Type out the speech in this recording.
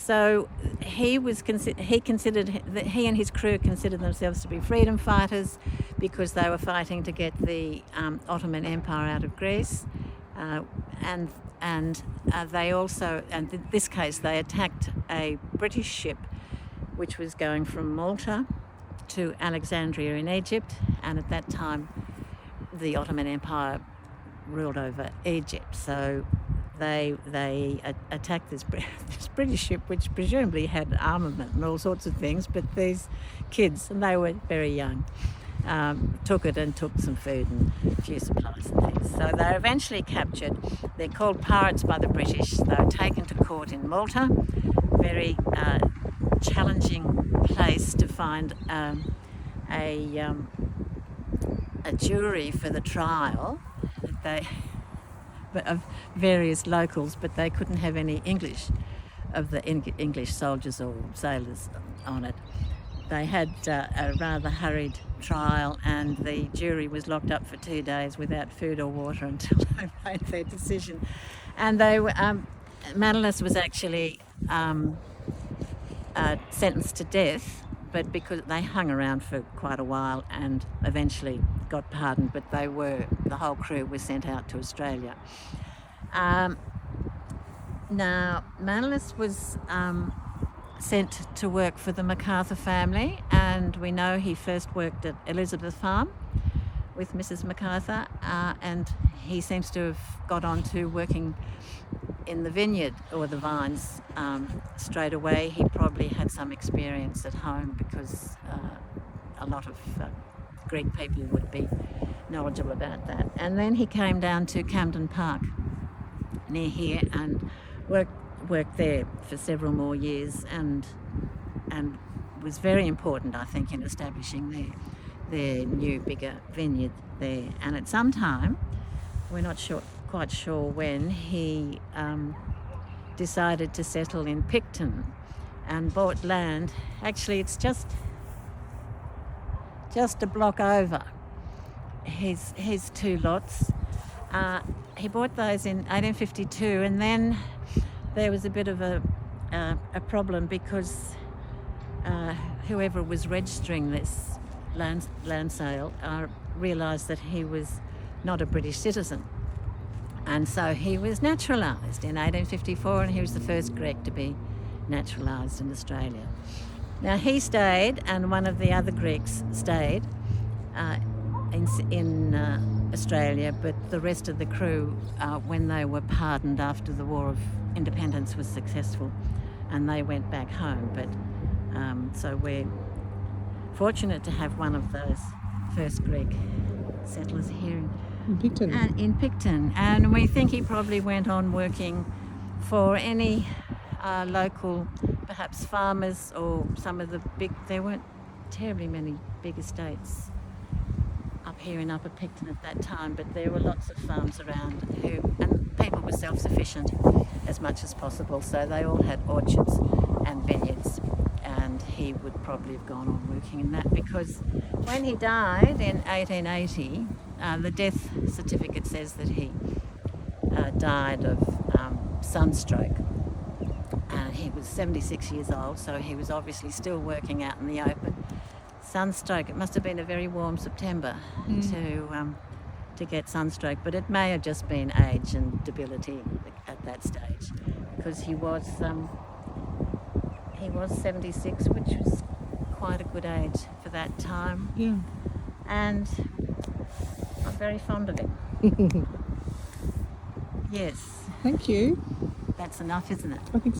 So he and his crew considered themselves to be freedom fighters because they were fighting to get the Ottoman Empire out of Greece, and they also, and in this case, they attacked a British ship which was going from Malta to Alexandria in Egypt, and at that time the Ottoman Empire ruled over Egypt. So they attacked this British ship, which presumably had armament and all sorts of things, but these kids, and they were very young, took it and took some food and a few supplies and things. So they're eventually captured. They're called pirates by the British. They were taken to court in Malta. Very challenging place to find a jury for the trial. Of various locals, but they couldn't have any English of the English soldiers or sailors on it. They had a rather hurried trial, and the jury was locked up for 2 days without food or water until they made their decision. And they were, Manolis was actually sentenced to death, but because they hung around for quite a while and eventually got pardoned, but the whole crew was sent out to Australia. Now, Manolis was sent to work for the MacArthur family, and we know he first worked at Elizabeth Farm with Mrs. MacArthur, and he seems to have got on to working in the vineyard or the vines straight away. He probably had some experience at home because a lot of Greek people would be knowledgeable about that. And then he came down to Camden Park near here and worked there for several more years, and was very important, I think, in establishing their new bigger vineyard there. And at some time, we're not quite sure when, he decided to settle in Picton and bought land. Actually, it's just a block over his 2 lots. He bought those in 1852, and then there was a bit of a problem because whoever was registering this land sale realised that he was not a British citizen. And so he was naturalised in 1854, and he was the first Greek to be naturalised in Australia. Now, he stayed, and one of the other Greeks stayed in Australia, but the rest of the crew, when they were pardoned after the War of Independence was successful, and they went back home. But so we're fortunate to have one of those first Greek settlers here in Picton. And we think he probably went on working for any local, perhaps farmers, or some of the there weren't terribly many big estates up here in Upper Picton at that time, but there were lots of farms around and people were self-sufficient as much as possible, so they all had orchards and vineyards, and he would probably have gone on working in that, because when he died in 1880, the death certificate says that he died of sunstroke. He was 76 years old, so he was obviously still working out in the open. Sunstroke, it must have been a very warm September to get sunstroke, but it may have just been age and debility at that stage, because he was 76, which was quite a good age for that time. Yeah. And I'm very fond of him. Yes. Thank you. That's enough, isn't it? I think